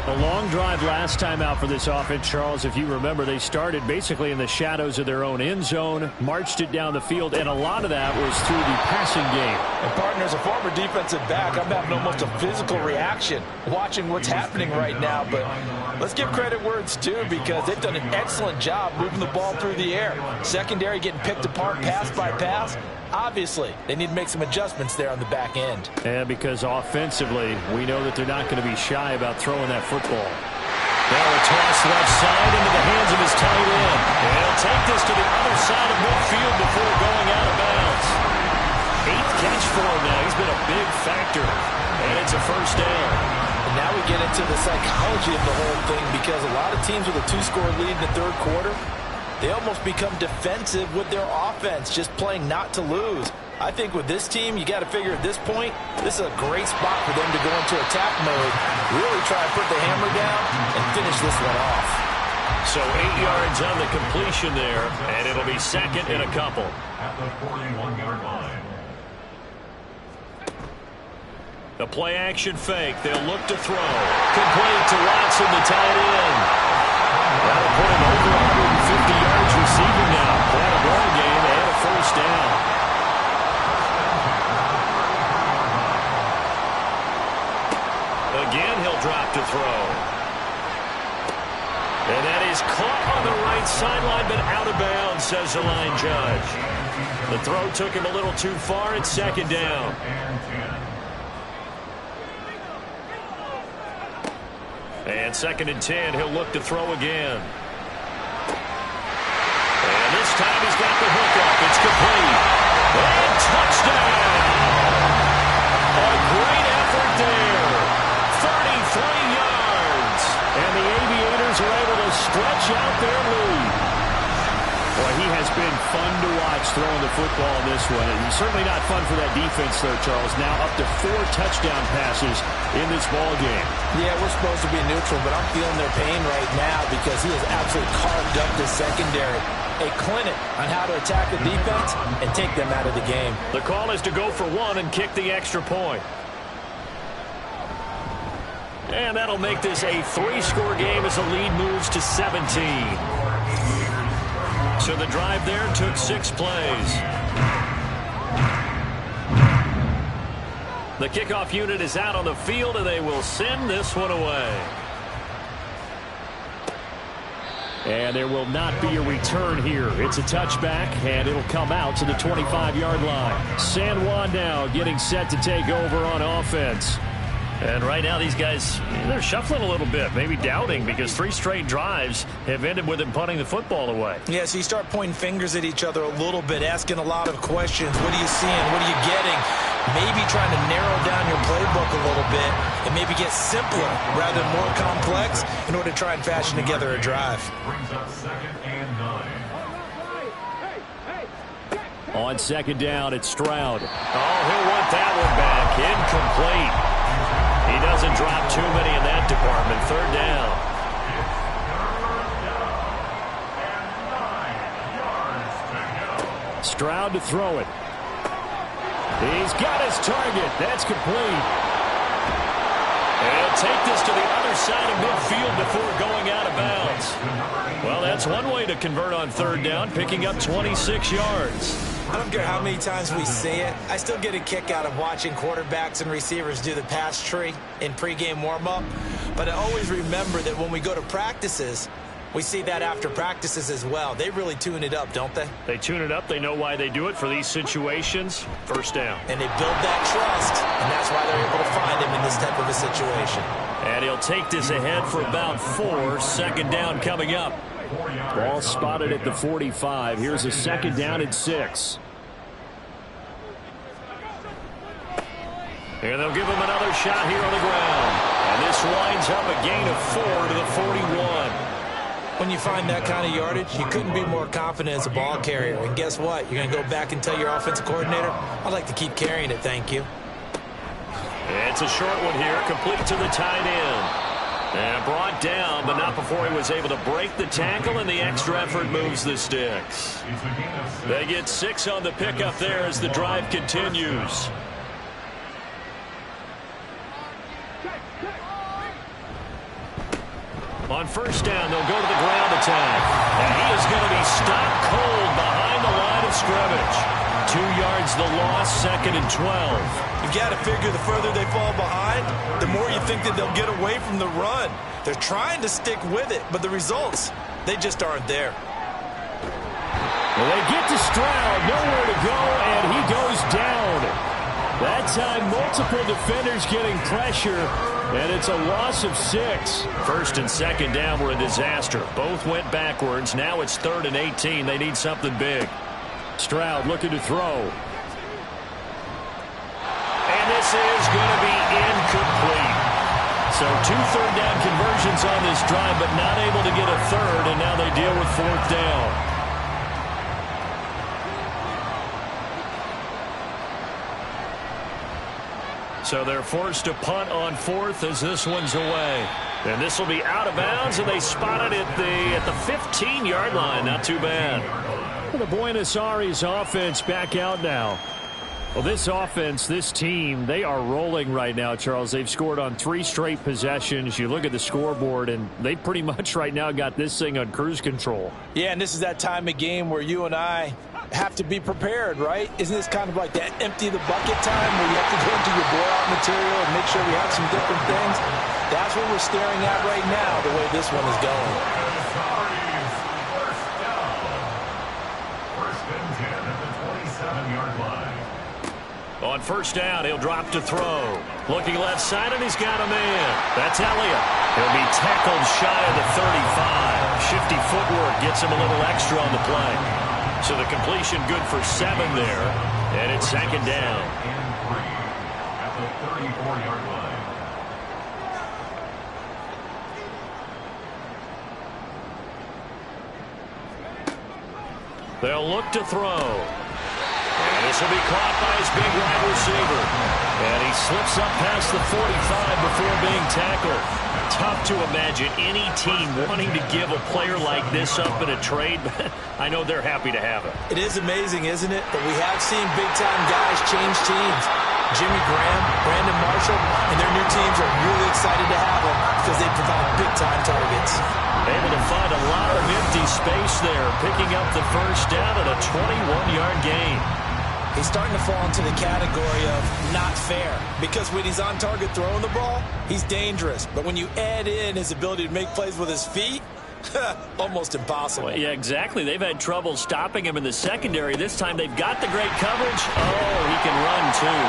A long drive last time out for this offense, Charles. If you remember, they started basically in the shadows of their own end zone, marched it down the field, and a lot of that was through the passing game. And partner, as a former defensive back, I'm having almost a physical reaction watching what's happening right now. But let's give credit where it's due, because they've done an excellent job moving the ball through the air. Secondary getting picked apart pass by pass. Obviously, they need to make some adjustments there on the back end. And because offensively, we know that they're not going to be shy about throwing that football. Now a toss left side into the hands of his tight end. And he'll take this to the other side of midfield before going out of bounds. 8th catch for him now. He's been a big factor. And it's a first down. And now we get into the psychology of the whole thing, because a lot of teams with a 2-score lead in the third quarter, they almost become defensive with their offense, just playing not to lose. I think with this team, you got to figure at this point, this is a great spot for them to go into attack mode, really try and put the hammer down and finish this one off. So 8 yards on the completion there, and it'll be second and a couple. At the 41-yard line. The play action fake. They'll look to throw. Complete to Watson, the tight end. That'll put him over 150 yards receiving now. Quite a ball game and a first down. Again, he'll drop to throw. And that is caught on the right sideline, but out of bounds, says the line judge. The throw took him a little too far. It's second down. And second and 10, he'll look to throw again. And this time he's got the hook up. It's complete. And touchdown! A great effort there. 33 yards. And the Aviators are able to stretch out their lead. Boy, he has been fun to watch throwing the football in this one. And certainly not fun for that defense, though, Charles. Now up to 4 touchdown passes in this ball game. Yeah, we're supposed to be neutral, but I'm feeling their pain right now, because he has absolutely carved up the secondary. A clinic on how to attack the defense and take them out of the game. The call is to go for one and kick the extra point. And that'll make this a 3-score game as the lead moves to 17. So the drive there took 6 plays. The kickoff unit is out on the field, and they will send this one away. And there will not be a return here. It's a touchback, and it'll come out to the 25-yard line. San Juan now getting set to take over on offense. And right now these guys, they're shuffling a little bit, maybe doubting, because 3 straight drives have ended with them punting the football away. Yeah, so you start pointing fingers at each other a little bit, asking a lot of questions. What are you seeing? What are you getting? Maybe trying to narrow down your playbook a little bit and maybe get simpler rather than more complex in order to try and fashion together a drive. Brings up second and 9. On second down, it's Stroud. Oh, he'll want that one back. Incomplete. He doesn't drop too many in that department. Third down. Stroud to throw it. He's got his target. That's complete. And he'll take this to the other side of midfield before going out of bounds. Well, that's one way to convert on third down, picking up 26 yards. I don't care how many times we see it. I still get a kick out of watching quarterbacks and receivers do the pass tree in pregame warm-up. But I always remember that when we go to practices, we see that after practices as well. They really tune it up, don't they? They tune it up. They know why they do it for these situations. First down. And they build that trust, and that's why they're able to find him in this type of a situation. And he'll take this ahead for about 4. Second down coming up. Ball spotted at the 45. Here's a second down at 6. And they'll give him another shot here on the ground. And this winds up a gain of 4 to the 41. When you find that kind of yardage, you couldn't be more confident as a ball carrier. And guess what? You're going to go back and tell your offensive coordinator, I'd like to keep carrying it, thank you. It's a short one here, complete to the tight end. And brought down, but not before he was able to break the tackle, and the extra effort moves the sticks. They get 6 on the pickup there as the drive continues. On first down, they'll go to the ground attack. And he is going to be stopped cold behind the line of scrimmage. 2 yards the loss, 2nd and 12. You've got to figure the further they fall behind, the more you think that they'll get away from the run. They're trying to stick with it, but the results, they just aren't there. Well, they get to Stroud, nowhere to go, and he goes down. That time, multiple defenders getting pressure, and it's a loss of 6. First and second down were a disaster. Both went backwards. Now it's 3rd and 18. They need something big. Stroud looking to throw. And this is going to be incomplete. So 2 third-down conversions on this drive, but not able to get a third, and now they deal with 4th down. So they're forced to punt on 4th as this one's away. And this will be out of bounds, and they spotted it at the 15-yard line. Not too bad. The Buenos Aires offense back out now. Well, this offense, this team, they are rolling right now, Charles. They've scored on 3 straight possessions. You look at the scoreboard, and they pretty much right now got this thing on cruise control. Yeah, and this is that time of game where you and I have to be prepared, right? Isn't this kind of like that empty the bucket time where you have to go into your blowout material and make sure we have some different things? That's what we're staring at right now, the way this one is going. First and 10 at the 27-yard line. On first down, he'll drop to throw. Looking left side, and he's got a man. That's Elliott. He'll be tackled shy of the 35. Shifty footwork gets him a little extra on the play. So the completion good for 7 there. And it's 2nd down. And 3 at the 34-yard line. They'll look to throw. And this will be caught by his big wide receiver. And he slips up past the 45 before being tackled. Tough to imagine any team wanting to give a player like this up in a trade, but I know they're happy to have it. It is amazing, isn't it? But we have seen big-time guys change teams. Jimmy Graham, Brandon Marshall, and their new teams are really excited to have them because they provide big-time targets. Able to find a lot of empty space there, picking up the first down at a 21-yard gain. He's starting to fall into the category of not fair because when he's on target throwing the ball, he's dangerous. But when you add in his ability to make plays with his feet, almost impossible. Well, yeah, exactly. They've had trouble stopping him in the secondary. This time they've got the great coverage. Oh, he can run too.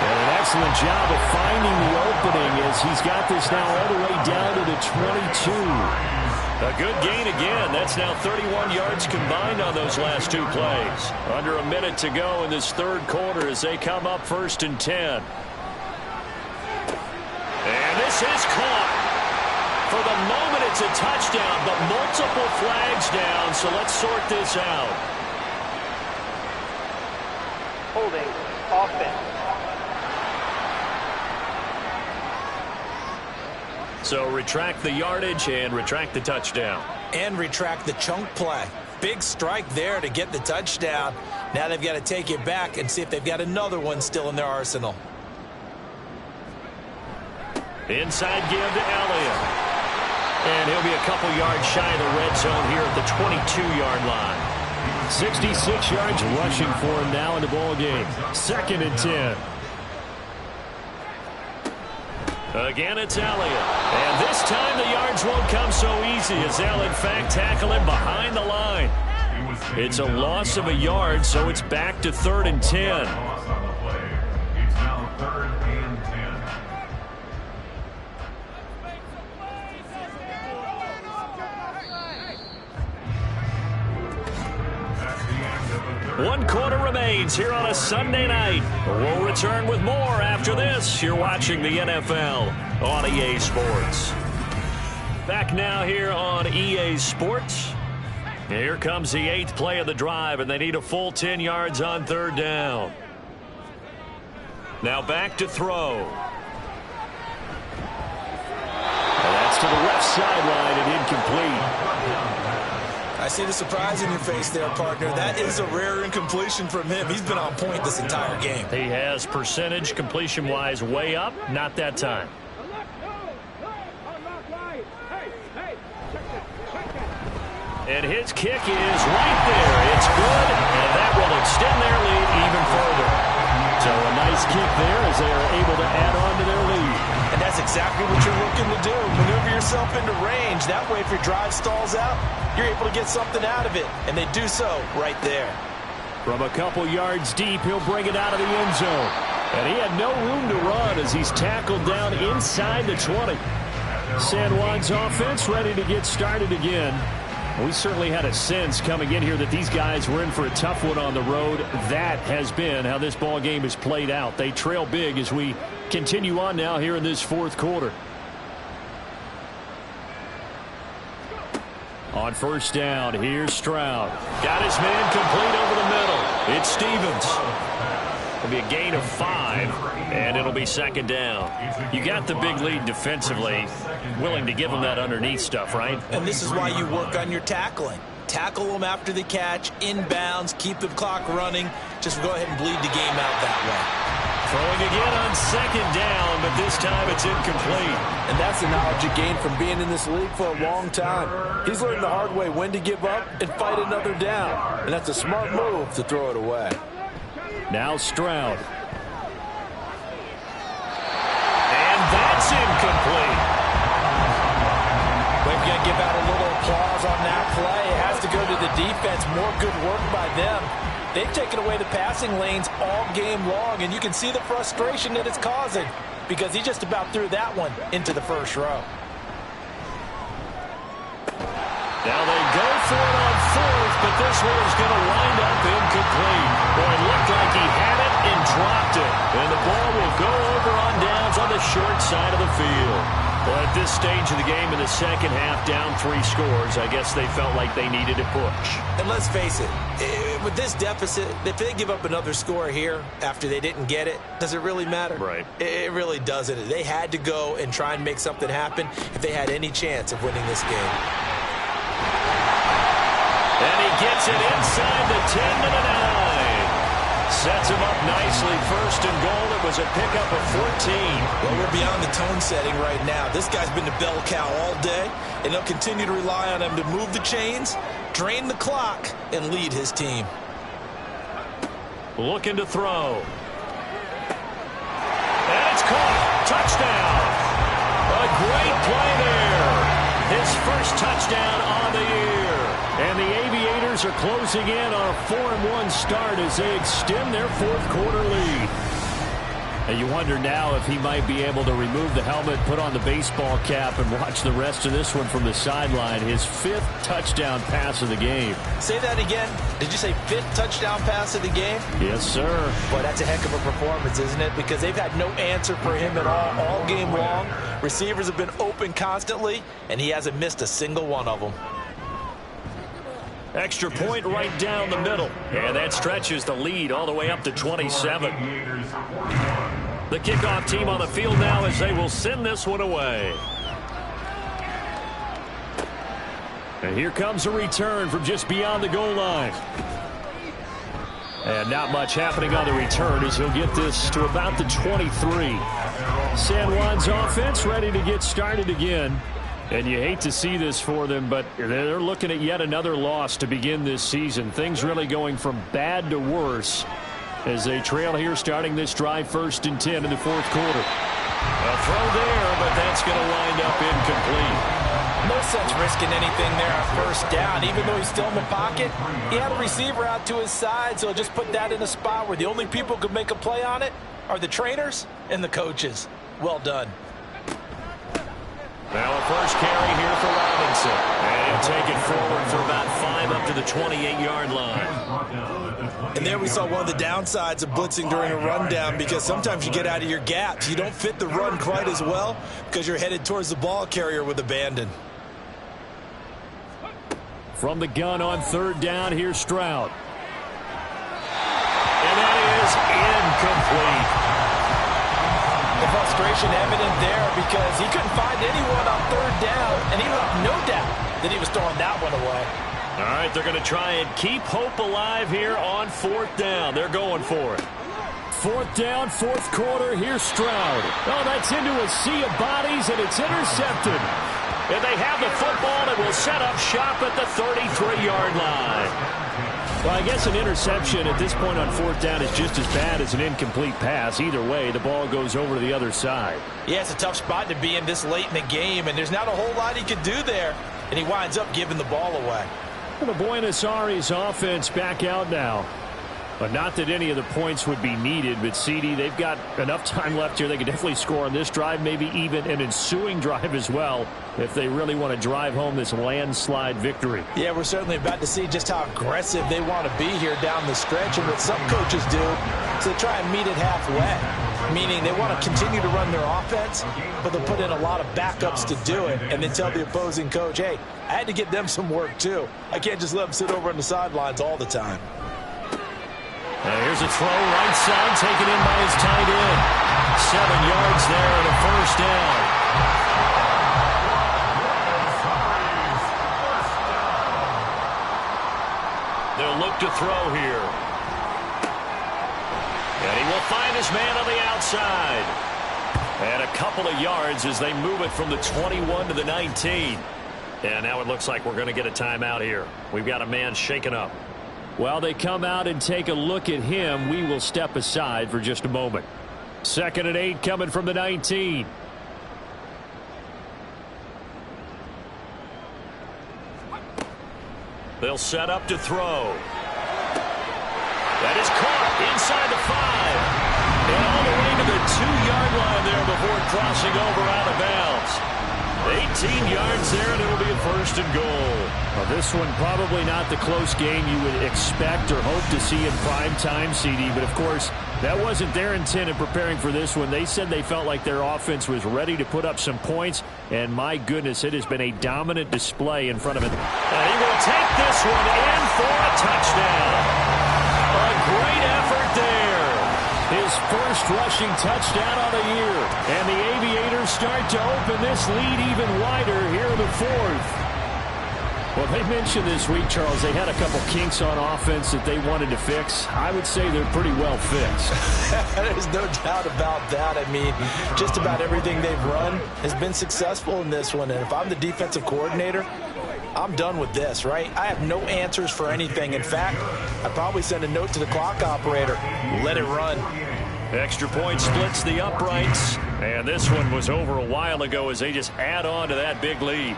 And an excellent job of finding the opening as he's got this now all the way down to the 22. A good gain again. That's now 31 yards combined on those last 2 plays. Under a minute to go in this 3rd quarter as they come up 1st and 10. And this is caught. For the moment, it's a touchdown, but multiple flags down, so let's sort this out. Holding offense. So retract the yardage and retract the touchdown. And retract the chunk play. Big strike there to get the touchdown. Now they've got to take it back and see if they've got another one still in their arsenal. Inside give to Elliott. And he'll be a couple yards shy of the red zone here at the 22-yard line. 66 yards rushing for him now in the ball game. 2nd and 10. Again, it's Elliott. And this time the yards won't come so easy as they'll, in fact, tackle him behind the line. It's a loss of a yard, so it's back to 3rd and 10. It's now 3rd and 10. One quarter remains here on a Sunday night. We'll return with more after this. You're watching the NFL on EA Sports. Back now here on EA Sports. Here comes the 8th play of the drive, and they need a full 10 yards on 3rd down. Now back to throw. And that's to the left sideline and incomplete. I see the surprise in your face there, partner. That is a rare incompletion from him. He's been on point this entire game. He has percentage completion-wise way up. Not that time. And his kick is right there. It's good, and that will extend their lead even further. So a nice kick there as they are able to add on to their lead. And that's exactly what you're looking to do. Maneuver yourself into range. That way, if your drive stalls out, you're able to get something out of it. And they do so right there. From a couple yards deep, he'll bring it out of the end zone. And he had no room to run as he's tackled down inside the 20. San Juan's offense ready to get started again. We certainly had a sense coming in here that these guys were in for a tough one on the road. That has been how this ball game has played out. They trail big as we continue on now here in this fourth quarter. On first down, here's Stroud. Got his man complete over the middle. It's Stevens. It'll be a gain of 5, and it'll be second down. You got the big lead defensively, willing to give them that underneath stuff, right? And this is why you work on your tackling. Tackle them after the catch, inbounds, keep the clock running. Just go ahead and bleed the game out that way. Throwing again on second down, but this time it's incomplete. And that's the knowledge you gain from being in this league for a long time. He's learned the hard way when to give up and fight another down. And that's a smart move to throw it away. Now Stroud. And that's incomplete. We've got to give out a little applause on that play. It has to go to the defense. More good work by them. They've taken away the passing lanes all game long, and you can see the frustration that it's causing because he just about threw that one into the first row. Now they go for it on fourth, but this one is going to wind up incomplete. Boy, it looked like he had it and dropped it. And the ball will go over on downs on the short side of the field. Well, at this stage of the game in the second half, down 3 scores, I guess they felt like they needed to push. And let's face it, with this deficit, if they give up another score here after they didn't get it, does it really matter? Right. It really doesn't. They had to go and try and make something happen if they had any chance of winning this game. And he gets it inside the 10 to the 9. Sets him up nicely. First and goal. It was a pickup of 14. Well, we're beyond the tone setting right now. This guy's been the bell cow all day, and they'll continue to rely on him to move the chains, drain the clock, and lead his team. Looking to throw. And it's caught. Touchdown. A great play there. His first touchdown on the year. And the Aviators are closing in on a 4-1 start as they extend their fourth quarter lead. And you wonder now if he might be able to remove the helmet, put on the baseball cap, and watch the rest of this one from the sideline. His 5th touchdown pass of the game. Say that again. Did you say 5th touchdown pass of the game? Yes, sir. Boy, that's a heck of a performance, isn't it? Because they've had no answer for him at all game long. Receivers have been open constantly, and he hasn't missed a single one of them. Extra point right down the middle. And that stretches the lead all the way up to 27. The kickoff team on the field now as they will send this one away. And here comes a return from just beyond the goal line. And not much happening on the return as he'll get this to about the 23. San Juan's offense ready to get started again. And you hate to see this for them, but they're looking at yet another loss to begin this season. Things really going from bad to worse as they trail here starting this drive 1st and 10 in the fourth quarter. A throw there, but that's going to wind up incomplete. No sense risking anything there on first down. Even though he's still in the pocket, he had a receiver out to his side, so just put that in a spot where the only people who could make a play on it are the trainers and the coaches. Well done. Now a first carry here for Robinson. And he'll take it forward for about 5 up to the 28-yard line. And there we saw one of the downsides of blitzing during a rundown because sometimes you get out of your gaps. You don't fit the run quite as well because you're headed towards the ball carrier with abandon. From the gun on 3rd down, here's Stroud. And that is incomplete. The frustration evident there because he couldn't find anyone on 3rd down, and he left no doubt that he was throwing that one away. All right, they're going to try and keep hope alive here on 4th down. They're going for it. 4th down, 4th quarter. Here's Stroud. Oh, that's into a sea of bodies, and it's intercepted. And they have the football and will set up shop at the 33-yard line. Well, I guess an interception at this point on 4th down is just as bad as an incomplete pass. Either way, the ball goes over to the other side. Yeah, it's a tough spot to be in this late in the game, and there's not a whole lot he could do there. And he winds up giving the ball away. Well, the Buenos Aires offense back out now. But not that any of the points would be needed, but CD, they've got enough time left here. They could definitely score on this drive, maybe even an ensuing drive as well, if they really want to drive home this landslide victory. Yeah, we're certainly about to see just how aggressive they want to be here down the stretch. And what some coaches do is they try and meet it halfway, meaning they want to continue to run their offense, but they'll put in a lot of backups to do it, and then tell the opposing coach, hey, I had to get them some work too. I can't just let them sit over on the sidelines all the time. Here's a throw right side taken in by his tight end. 7 yards there and a first down. They'll look to throw here. And he will find his man on the outside. And a couple of yards as they move it from the 21 to the 19. And now it looks like we're going to get a timeout here. We've got a man shaken up. While they come out and take a look at him, we will step aside for just a moment. 2nd and 8 coming from the 19. They'll set up to throw. That is caught inside the 5. And all the way to the 2-yard line there before crossing over out of bounds. 18 yards there, and it'll be a 1st and goal. Well, this one probably not the close game you would expect or hope to see in prime time, CD. But, of course, that wasn't their intent in preparing for this one. They said they felt like their offense was ready to put up some points. And, my goodness, it has been a dominant display in front of it. And he will take this one in for a touchdown. A great effort there. His first rushing touchdown on the year. And the Aviators start to open this lead even wider here in the 4th. Well, they mentioned this week, Charles, they had a couple kinks on offense that they wanted to fix. I would say they're pretty well fixed. There's no doubt about that. I mean, just about everything they've run has been successful in this one. And if I'm the defensive coordinator, I'm done with this, right? I have no answers for anything. In fact, I'd probably send a note to the clock operator. Let it run. Extra point splits the uprights. And this one was over a while ago as they just add on to that big lead.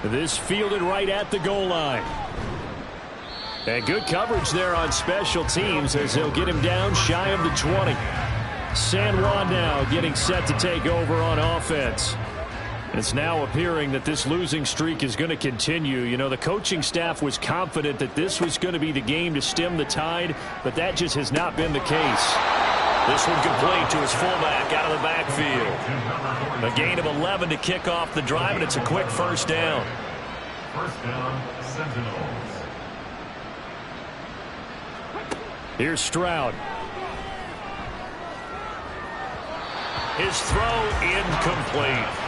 This fielded right at the goal line. And good coverage there on special teams as they'll get him down shy of the 20. San Juan now getting set to take over on offense. It's now appearing that this losing streak is going to continue. You know, the coaching staff was confident that this was going to be the game to stem the tide, but that just has not been the case. This one complete to his fullback out of the backfield. A gain of 11 to kick off the drive, and it's a quick first down. First down, Sentinels. Here's Stroud. His throw incomplete.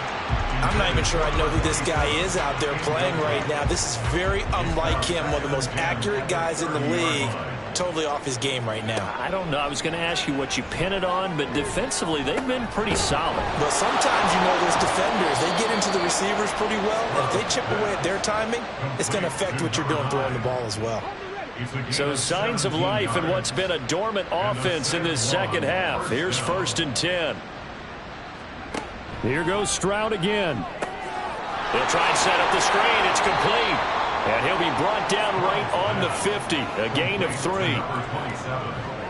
I'm not even sure I know who this guy is out there playing right now. This is very unlike him, one of the most accurate guys in the league. Totally off his game right now. I don't know. I was going to ask you what you pin it on, but defensively, they've been pretty solid. Well, sometimes, you know, those defenders, they get into the receivers pretty well. And if they chip away at their timing, it's going to affect what you're doing throwing the ball as well. So signs of life in what's been a dormant offense in this second half. Here's 1st and 10. Here goes Stroud again. They'll try and set up the screen. It's complete. And he'll be brought down right on the 50. A gain of 3.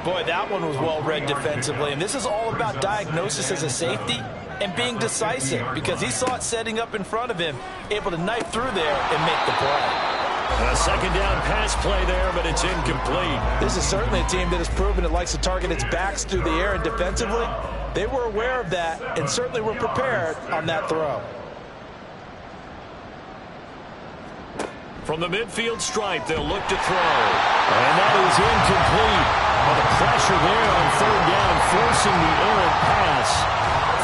Boy, that one was well read defensively. And this is all about diagnosis as a safety and being decisive, because he saw it setting up in front of him, able to knife through there and make the play. A second down pass play there, but it's incomplete. This is certainly a team that has proven it likes to target its backs through the air, and defensively, they were aware of that and certainly were prepared on that throw. From the midfield stripe, they'll look to throw. And that is incomplete. Well, the pressure there on 3rd down, forcing the errant pass.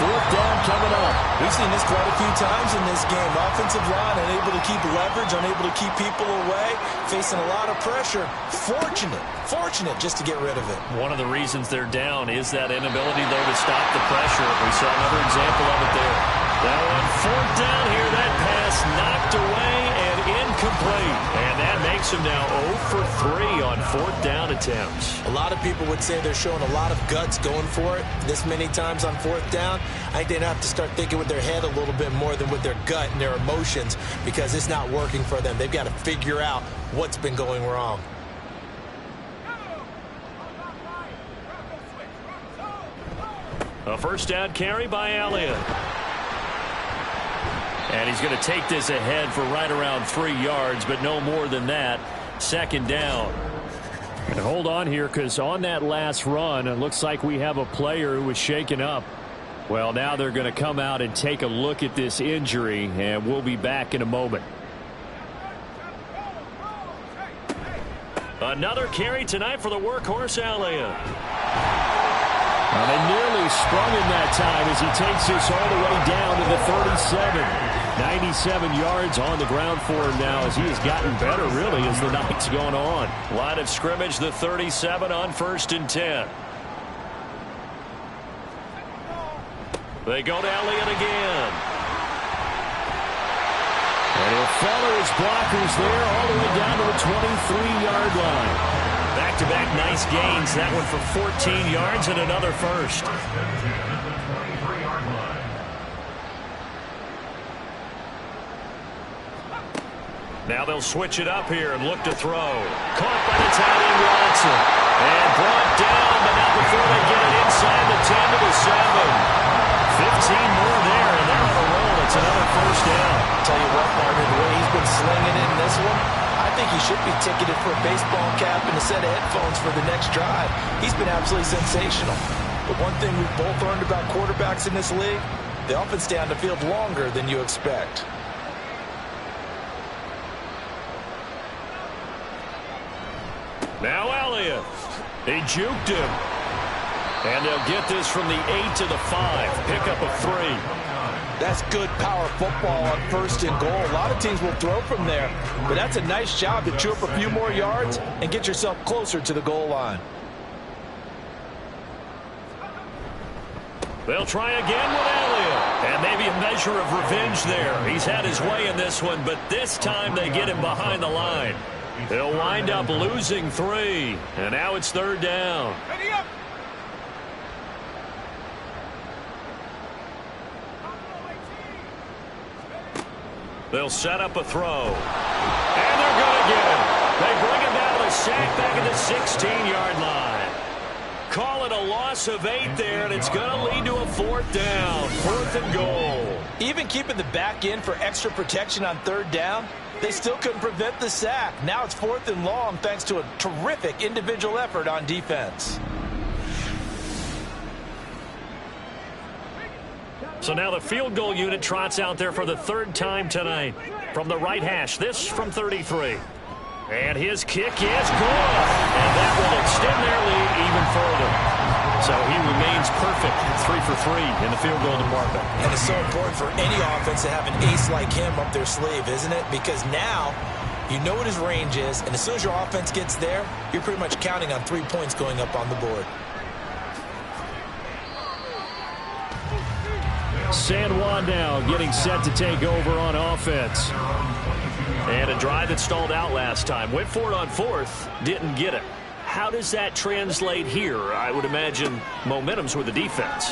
4th down coming up. We've seen this quite a few times in this game. Offensive line unable to keep leverage, unable to keep people away, facing a lot of pressure. Fortunate just to get rid of it. One of the reasons they're down is that inability, though, to stop the pressure. We saw another example of it there. Now on fourth down here, that pass knocked away and incomplete. And that makes him now 0 for 3 on fourth down attempts. A lot of people would say they're showing a lot of guts going for it this many times on fourth down. I think they'd have to start thinking with their head a little bit more than with their gut and their emotions, because it's not working for them. They've got to figure out what's been going wrong. A first down carry by Elliott. And he's going to take this ahead for right around 3 yards, but no more than that. Second down. And hold on here, because on that last run, it looks like we have a player who was shaken up. Well, now they're going to come out and take a look at this injury, and we'll be back in a moment. Another carry tonight for the workhorse Elliott. Well, they nearly sprung him that time as he takes this all the way down to the 37. 97 yards on the ground for him now as he has gotten better, really, as the night's gone on. Line of scrimmage, the 37 on 1st and 10. They go to Elliott again. And he'll follow his blockers there all the way down to the 23-yard line. Back-to-back nice gains. That one for 14 yards and another first. Now they'll switch it up here and look to throw. Caught by the tight end Watson. And brought down, but not before they get it inside the 10 to the 7. 15 more there, and they're on a roll. It's another first down. Tell you what, partner, the way he's been slinging in this one, I think he should be ticketed for a baseball cap and a set of headphones for the next drive. He's been absolutely sensational. But one thing we've both learned about quarterbacks in this league, they often stay on the field longer than you expect. Now Elliott. He juked him. And they'll get this from the 8 to the 5. Pick up a 3. That's good power football on 1st and goal. A lot of teams will throw from there, but that's a nice job to chew up a few more yards and get yourself closer to the goal line. They'll try again with Elliott. And maybe a measure of revenge there. He's had his way in this one, but this time they get him behind the line. They'll wind up losing 3. And now it's 3rd down. Ready up. They'll set up a throw. And they're going to get him. They bring him down to the sack back at the 16-yard line. Call it a loss of 8 there, and it's going to lead to a 4th down. 4th and goal. Even keeping the back in for extra protection on 3rd down, they still couldn't prevent the sack. Now it's 4th and long thanks to a terrific individual effort on defense. So now the field goal unit trots out there for the 3rd time tonight. From the right hash, this from 33. And his kick is good. And that will extend their lead even further. So he remains perfect. 3 for 3 in the field goal department. And it's so important for any offense to have an ace like him up their sleeve, isn't it? Because now you know what his range is, and as soon as your offense gets there, you're pretty much counting on 3 points going up on the board. San Juan now getting set to take over on offense. And a drive that stalled out last time. Went for it on 4th, didn't get it. How does that translate here? I would imagine momentum's with the defense.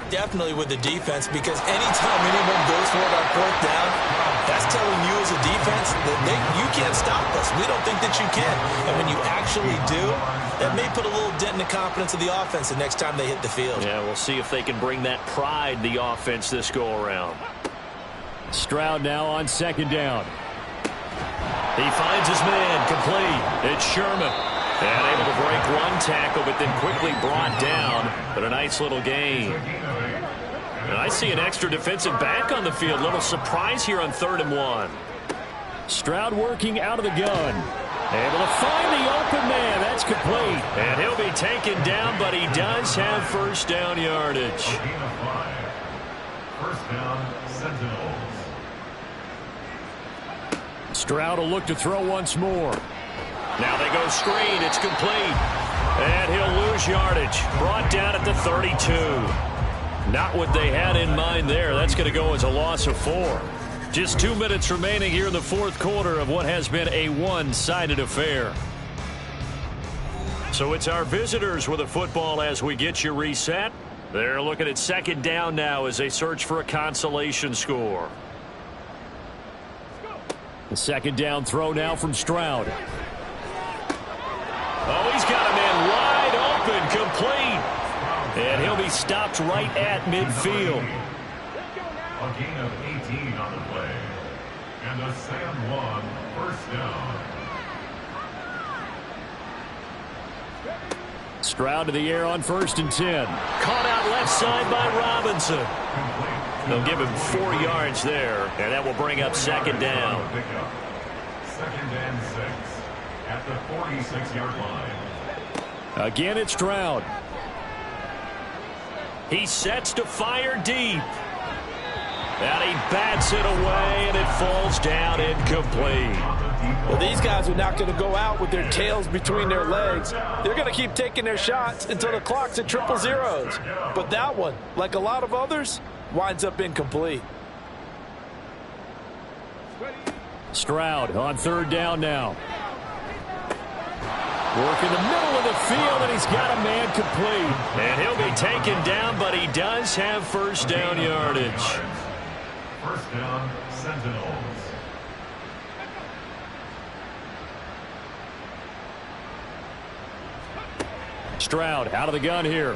Definitely with the defense, because anytime anyone goes for it on 4th down, that's telling you as a defense that you can't stop us. We don't think that you can. And when you actually do, that may put a little dent in the confidence of the offense the next time they hit the field. Yeah, we'll see if they can bring that pride, the offense, this go-around. Stroud now on 2nd down. He finds his man complete. It's Sherman. And able to break one tackle, but then quickly brought down. But a nice little gain. And I see an extra defensive back on the field. Little surprise here on 3rd and 1. Stroud working out of the gun. Able to find the open man. That's complete. And he'll be taken down, but he does have 1st down yardage. 1st down, Sentinels. Stroud will look to throw once more. Now they go screen. It's complete. And he'll lose yardage. Brought down at the 32. Not what they had in mind there. That's going to go as a loss of 4. Just 2 minutes remaining here in the fourth quarter of what has been a one-sided affair. So it's our visitors with the football as we get you reset. They're looking at second down now as they search for a consolation score. The second down throw now from Stroud. Oh, he's got a man wide open, complete. And he'll be stopped right at midfield. A gain of 18 on the play. And a Sam 1 first down. Stroud to the air on 1st and 10. Caught out left side by Robinson. They'll give him 4 yards there, and that will bring up second down. Second and 6 at the 46-yard line. Again, it's Stroud. He sets to fire deep. And he bats it away, and it falls down incomplete. Well, these guys are not going to go out with their tails between their legs. They're going to keep taking their shots until the clock's at 000. But that one, like a lot of others, winds up incomplete. Stroud on 3rd down now. Work in the middle of the field, and he's got a man complete. And he'll be taken down, but he does have first down yardage. First down, Sentinels. Stroud out of the gun here.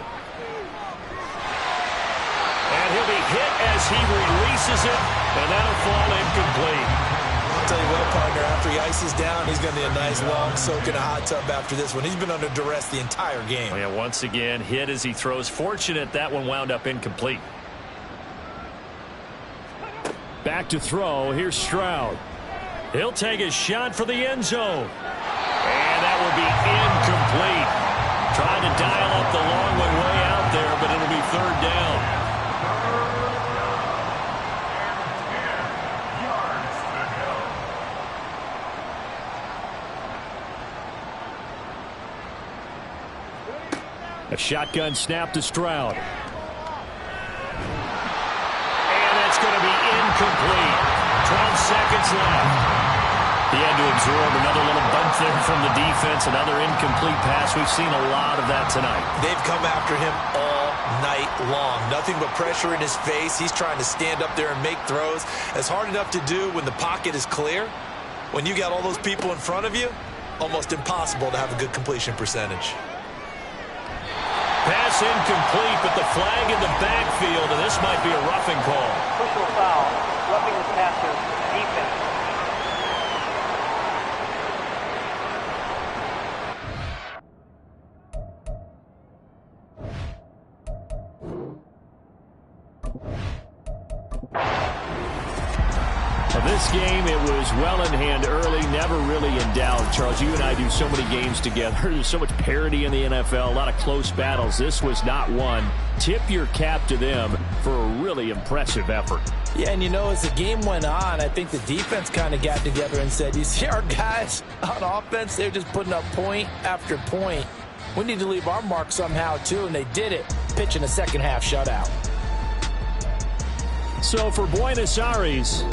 And he'll be hit as he releases it, and that'll fall incomplete. I'll tell you what, partner, after he ices down, he's going to need a nice long soak in a hot tub after this one. He's been under duress the entire game. Oh, yeah, once again, hit as he throws. Fortunate that one wound up incomplete. Back to throw. Here's Stroud. He'll take a shot for the end zone. And that will be incomplete. Trying to dial up the long way out there, but it'll be 3rd down. A shotgun snap to Stroud. And that's going to be incomplete. 12 seconds left. He had to absorb another little bump there from the defense. Another incomplete pass. We've seen a lot of that tonight. They've come after him all night long. Nothing but pressure in his face. He's trying to stand up there and make throws. It's hard enough to do when the pocket is clear. When you got all those people in front of you, almost impossible to have a good completion percentage. Pass incomplete, but the flag in the backfield, and this might be a roughing call. Personal foul, roughing the passer, defense. This game, it was well in hand early, never really in doubt. Charles, you and I do so many games together. There's so much parity in the NFL, a lot of close battles. This was not one. Tip your cap to them for a really impressive effort. Yeah, and you know, as the game went on, I think the defense kind of got together and said, you see our guys on offense, they're just putting up point after point. We need to leave our mark somehow, too, and they did it, pitching a second-half shutout. So for Buenos Aires,